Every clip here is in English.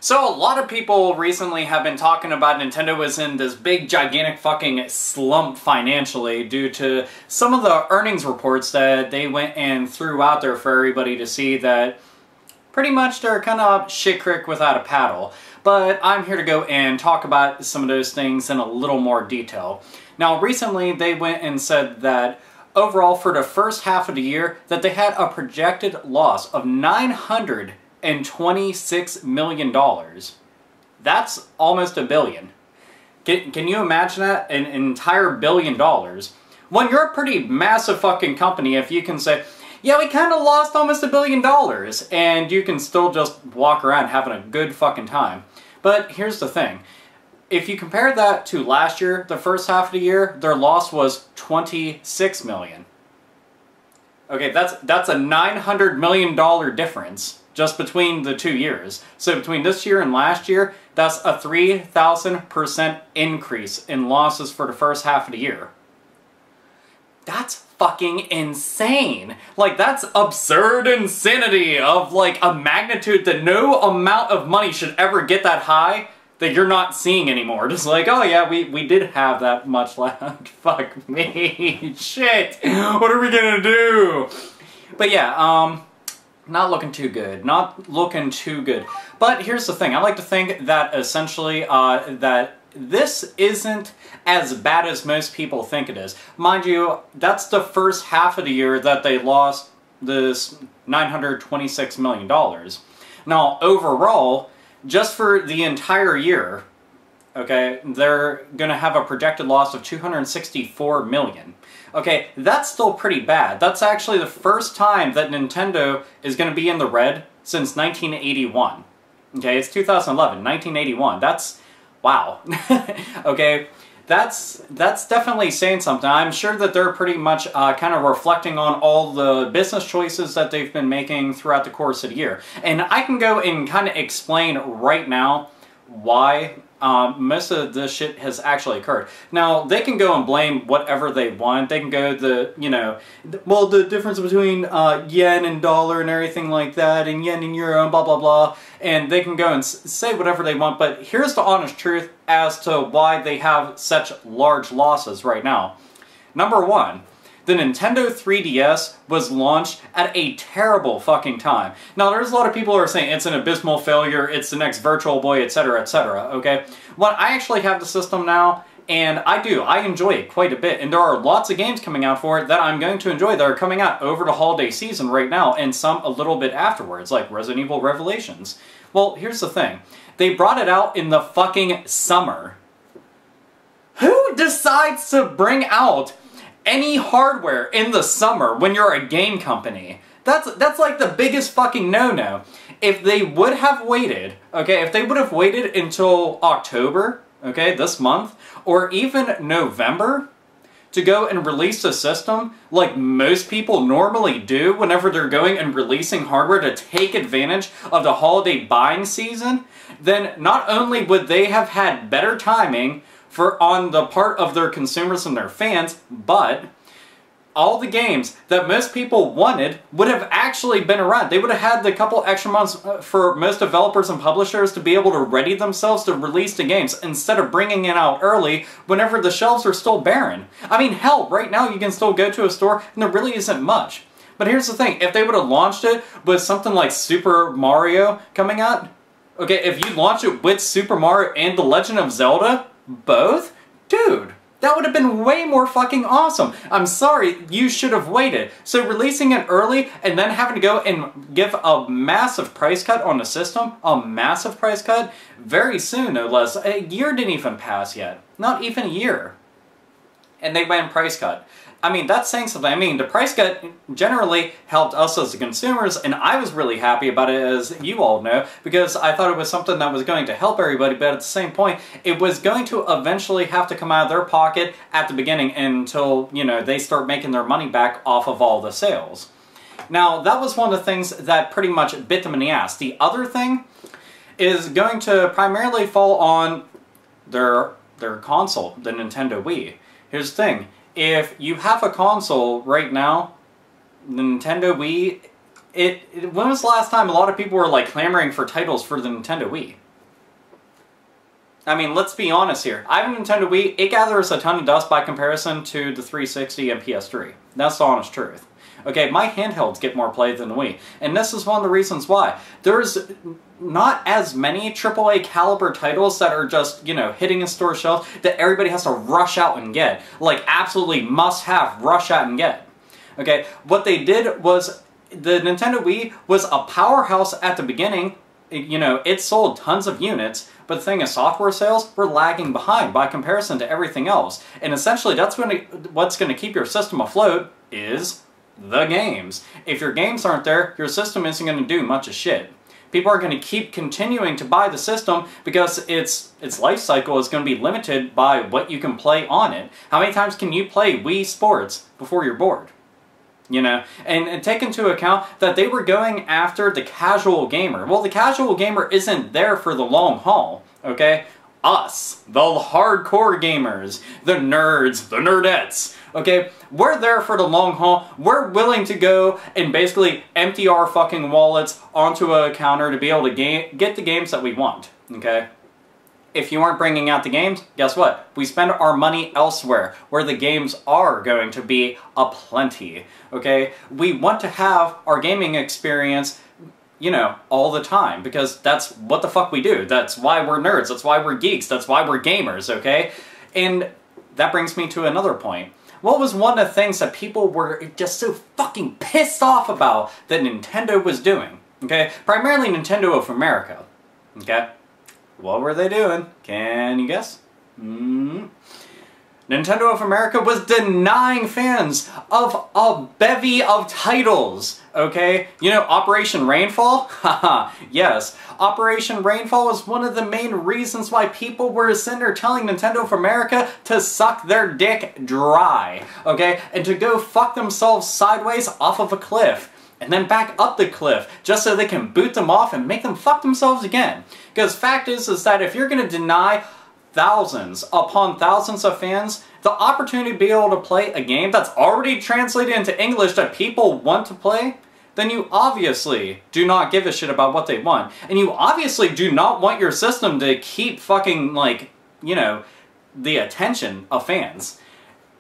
So a lot of people recently have been talking about Nintendo was in this big gigantic fucking slump financially due to some of the earnings reports that they went and threw out there for everybody to see that pretty much they're kind of shit creek without a paddle. But I'm here to go and talk about some of those things in a little more detail. Now recently they went and said that overall for the first half of the year that they had a projected loss of $926 million. That's almost $1 billion. Can you imagine that? An entire $1 billion. When you're a pretty massive fucking company, if you can say, yeah, we kind of lost almost $1 billion, and you can still just walk around having a good fucking time. But here's the thing. If you compare that to last year, the first half of the year, their loss was $26 million. Okay, that's a $900 million difference just between the 2 years. So between this year and last year, that's a 3,000% increase in losses for the first half of the year. That's fucking insane. Like, that's absurd insanity of like a magnitude that no amount of money should ever get that high that you're not seeing anymore. Just like, oh yeah, we did have that much left. Fuck me. Shit. What are we gonna do? But yeah, not looking too good. Not looking too good. But here's the thing. I like to think that essentially that this isn't as bad as most people think it is. Mind you, that's the first half of the year that they lost this $926 million. Now, overall, just for the entire year, okay, they're gonna have a projected loss of $264 million. Okay, that's still pretty bad. That's actually the first time that Nintendo is gonna be in the red since 1981. Okay, it's 2011, 1981. That's, wow. Okay, that's definitely saying something. I'm sure that they're pretty much kind of reflecting on all the business choices that they've been making throughout the course of the year. And I can go and kind of explain right now why most of this shit has actually occurred. Now, they can go and blame whatever they want. They can go well, the difference between yen and dollar and everything like that, and yen and euro and blah, blah, blah. And they can go and say whatever they want, but here's the honest truth as to why they have such large losses right now. Number one, the Nintendo 3DS was launched at a terrible fucking time. Now, there's a lot of people who are saying it's an abysmal failure, it's the next Virtual Boy, etc., etc., okay? Well, I actually have the system now, and I enjoy it quite a bit, and there are lots of games coming out for it that I'm going to enjoy that are coming out over the holiday season right now, and some a little bit afterwards, like Resident Evil Revelations. Well, here's the thing. They brought it out in the fucking summer. Who decides to bring out any hardware in the summer when you're a game company? That's like the biggest fucking no-no. If they would have waited, okay, if they would have waited until October, okay, this month, or even November, to go and release a system like most people normally do whenever they're going and releasing hardware to take advantage of the holiday buying season, then not only would they have had better timing on the part of their consumers and their fans, but all the games that most people wanted would have actually been around. They would have had the couple extra months for most developers and publishers to be able to ready themselves to release the games instead of bringing it out early whenever the shelves are still barren. I mean, hell, right now you can still go to a store and there really isn't much. But here's the thing, if they would have launched it with something like Super Mario coming out, okay, if you launch it with Super Mario and The Legend of Zelda, both, dude, that would have been way more fucking awesome. I'm sorry, you should have waited. So releasing it early and then having to go and give a massive price cut on the system, a massive price cut, very soon no less. A year didn't even pass yet. Not even a year. And they went price cut. I mean, that's saying something. I mean, the price cut generally helped us as the consumers, and I was really happy about it, as you all know, because I thought it was something that was going to help everybody, but at the same point, it was going to eventually have to come out of their pocket at the beginning until, you know, they start making their money back off of all the sales. Now, that was one of the things that pretty much bit them in the ass. The other thing is going to primarily fall on their console, the Nintendo Wii. Here's the thing. If you have a console right now, the Nintendo Wii, when was the last time a lot of people were like clamoring for titles for the Nintendo Wii? I mean, let's be honest here. I have a Nintendo Wii. It gathers a ton of dust by comparison to the 360 and PS3. That's the honest truth. Okay, my handhelds get more play than the Wii. And this is one of the reasons why. There's not as many AAA caliber titles that are just, you know, hitting in store shelves that everybody has to rush out and get. Like, absolutely must have, rush out and get. Okay, what they did was, the Nintendo Wii was a powerhouse at the beginning. You know, it sold tons of units, but the thing is, software sales were lagging behind by comparison to everything else. And essentially, that's what's going to keep your system afloat is the games. If your games aren't there, your system isn't going to do much of shit. People are going to keep continuing to buy the system because its life cycle is going to be limited by what you can play on it. How many times can you play Wii Sports before you're bored? You know, and take into account that they were going after the casual gamer. Well, the casual gamer isn't there for the long haul, okay? Us, the hardcore gamers, the nerds, the nerdettes, okay? We're there for the long haul. We're willing to go and basically empty our fucking wallets onto a counter to be able to get the games that we want, okay? If you aren't bringing out the games, guess what? We spend our money elsewhere, where the games are going to be aplenty, okay? We want to have our gaming experience, you know, all the time, because that's what the fuck we do. That's why we're nerds, that's why we're geeks, that's why we're gamers, okay? And that brings me to another point. What was one of the things that people were just so fucking pissed off about that Nintendo was doing, okay? Primarily Nintendo of America, okay? What were they doing? Can you guess? Nintendo of America was denying fans of a bevy of titles, okay? You know, Operation Rainfall? Haha, yes. Operation Rainfall was one of the main reasons why people were sitting there telling Nintendo of America to suck their dick dry, okay? And to go fuck themselves sideways off of a cliff. And then back up the cliff, just so they can boot them off and make them fuck themselves again. Because fact is that if you're going to deny thousands upon thousands of fans the opportunity to be able to play a game that's already translated into English that people want to play, then you obviously do not give a shit about what they want. And you obviously do not want your system to keep fucking, like, you know, the attention of fans.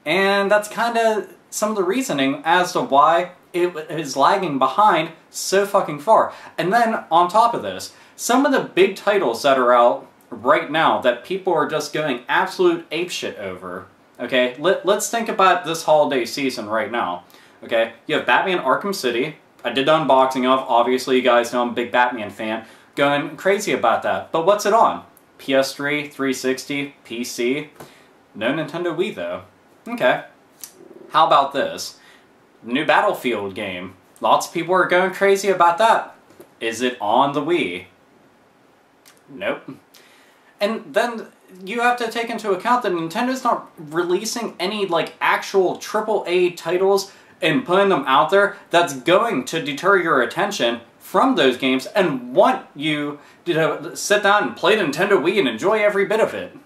And that's kind of some of the reasoning as to why it is lagging behind so fucking far. And then, on top of this, some of the big titles that are out right now that people are just going absolute apeshit over, okay? Let's think about this holiday season right now, okay? You have Batman Arkham City. I did the unboxing of, obviously you guys know I'm a big Batman fan, going crazy about that. But what's it on? PS3, 360, PC? No Nintendo Wii though. Okay. How about this? New Battlefield game. Lots of people are going crazy about that. Is it on the Wii? Nope. And then you have to take into account that Nintendo's not releasing any, like, actual AAA titles and putting them out there that's going to deter your attention from those games and want you to sit down and play the Nintendo Wii and enjoy every bit of it.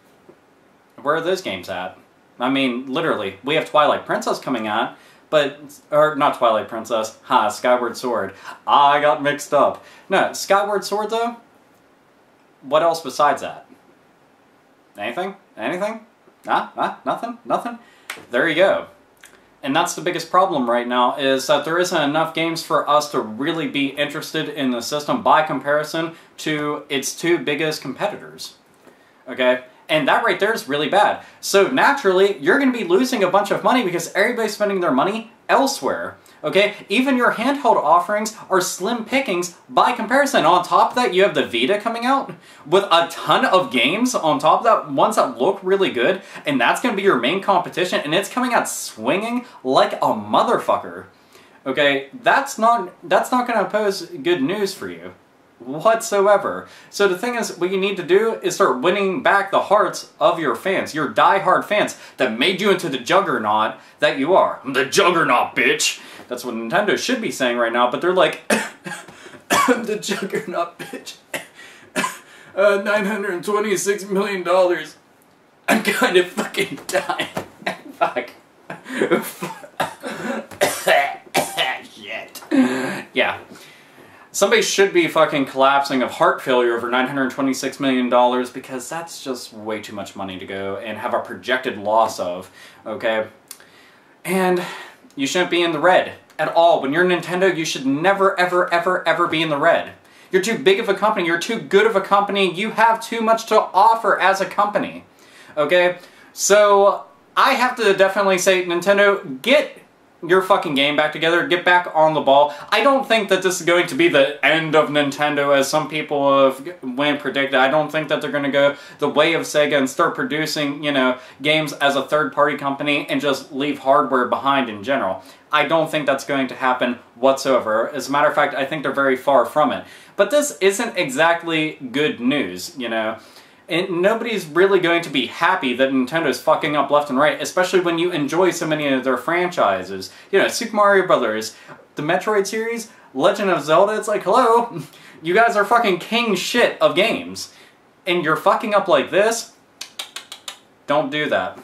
Where are those games at? I mean, literally, we have Twilight Princess coming out, but, or not Twilight Princess, Skyward Sword. I got mixed up. No, Skyward Sword though, what else besides that? Anything? Anything? Nothing? Nothing? There you go. And that's the biggest problem right now, is that there isn't enough games for us to really be interested in the system by comparison to its two biggest competitors. Okay? And that right there is really bad. So naturally, you're going to be losing a bunch of money because everybody's spending their money elsewhere. Okay? Even your handheld offerings are slim pickings by comparison. On top of that, you have the Vita coming out with a ton of games on top of that, ones that look really good, and that's going to be your main competition, and it's coming out swinging like a motherfucker. Okay? That's not going to pose good news for you whatsoever. So the thing is, what you need to do is start winning back the hearts of your fans, your die-hard fans that made you into the juggernaut that you are. I'm the juggernaut, bitch! That's what Nintendo should be saying right now, but they're like, I'm the juggernaut, bitch. $926 million. I'm kind of fucking dying. Fuck. Shit. Yeah. Somebody should be fucking collapsing of heart failure over $926 million because that's just way too much money to go and have a projected loss of, okay? And you shouldn't be in the red at all. When you're Nintendo, you should never, ever, ever, ever be in the red. You're too big of a company. You're too good of a company. You have too much to offer as a company, okay? So I have to definitely say, Nintendo, get your fucking game back together, get back on the ball. I don't think that this is going to be the end of Nintendo as some people have predicted. I don't think that they're going to go the way of Sega and start producing, you know, games as a third-party company and just leave hardware behind in general. I don't think that's going to happen whatsoever. As a matter of fact, I think they're very far from it. But this isn't exactly good news, you know. And nobody's really going to be happy that Nintendo's fucking up left and right, especially when you enjoy so many of their franchises. You know, Super Mario Brothers, the Metroid series, Legend of Zelda, it's like, hello, you guys are fucking king shit of games. And you're fucking up like this? Don't do that.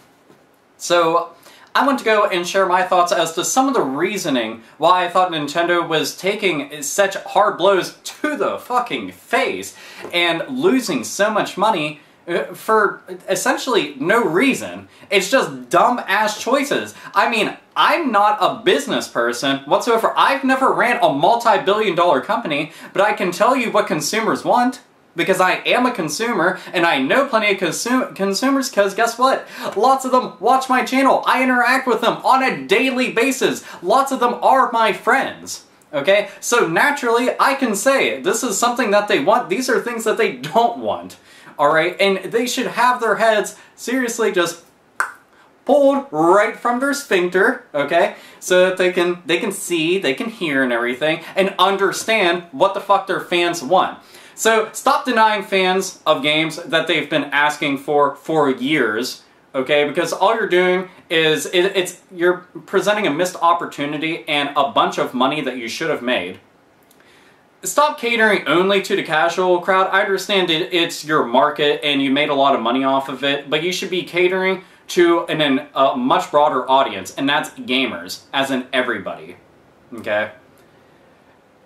So, I want to go and share my thoughts as to some of the reasoning why I thought Nintendo was taking such hard blows to the fucking face and losing so much money for essentially no reason. It's just dumb-ass choices. I mean, I'm not a business person whatsoever. I've never ran a multi-billion-dollar company, but I can tell you what consumers want. Because I am a consumer, and I know plenty of consumers, because guess what? Lots of them watch my channel. I interact with them on a daily basis. Lots of them are my friends. Okay? So naturally, I can say, this is something that they want. These are things that they don't want. Alright? And they should have their heads seriously just pulled right from their sphincter, okay? So that they can see, they can hear and everything, and understand what the fuck their fans want. So, stop denying fans of games that they've been asking for years, okay? Because all you're doing is, you're presenting a missed opportunity and a bunch of money that you should have made. Stop catering only to the casual crowd. I understand it's your market and you made a lot of money off of it, but you should be catering to a much broader audience, and that's gamers, as in everybody, okay?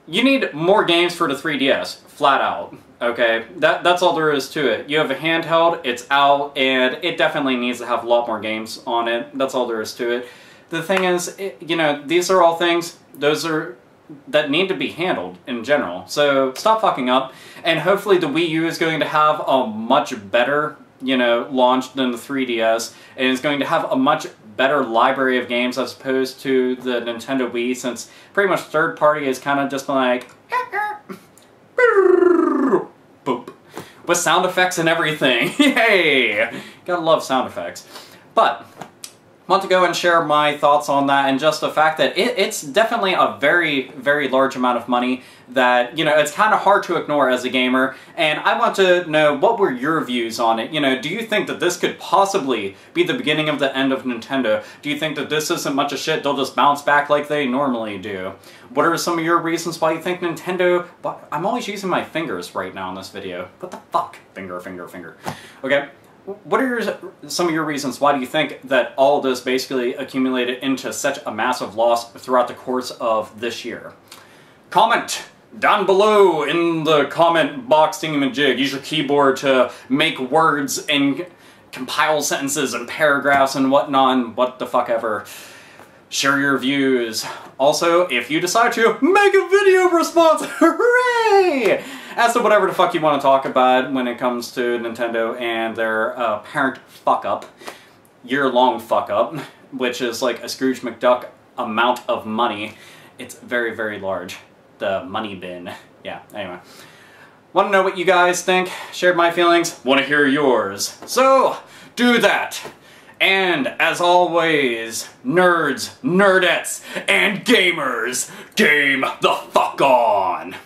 You need more games for the 3DS, flat out, okay? That's all there is to it. You have a handheld, it's out, and it definitely needs to have a lot more games on it. That's all there is to it. The thing is, you know, these are all things, that need to be handled in general. So stop fucking up, and hopefully the Wii U is going to have a much better, you know, launch than the 3DS, and it's going to have a much better library of games as opposed to the Nintendo Wii, since pretty much third party is kind of just like boop, with sound effects and everything. Yay! Gotta love sound effects. But I want to go and share my thoughts on that, and just the fact that it's definitely a very, very large amount of money that, you know, it's kind of hard to ignore as a gamer, and I want to know, what were your views on it? You know, do you think that this could possibly be the beginning of the end of Nintendo? Do you think that this isn't much of shit, they'll just bounce back like they normally do? What are some of your reasons why you think Nintendo... I'm always using my fingers right now in this video. What the fuck? Finger, finger, finger. Okay. What are some of your reasons why do you think that all of this basically accumulated into such a massive loss throughout the course of this year? Comment down below in the comment box thingamajig. Use your keyboard to make words and compile sentences and paragraphs and whatnot and what the fuck ever. Share your views. Also, if you decide to make a video response, hooray! As to whatever the fuck you want to talk about when it comes to Nintendo and their apparent fuck-up, year-long fuck-up, which is like a Scrooge McDuck amount of money. It's very, very large. The money bin. Yeah, anyway. Want to know what you guys think? Shared my feelings? Want to hear yours? So, do that! And, as always, nerds, nerdettes, and gamers, game the fuck on!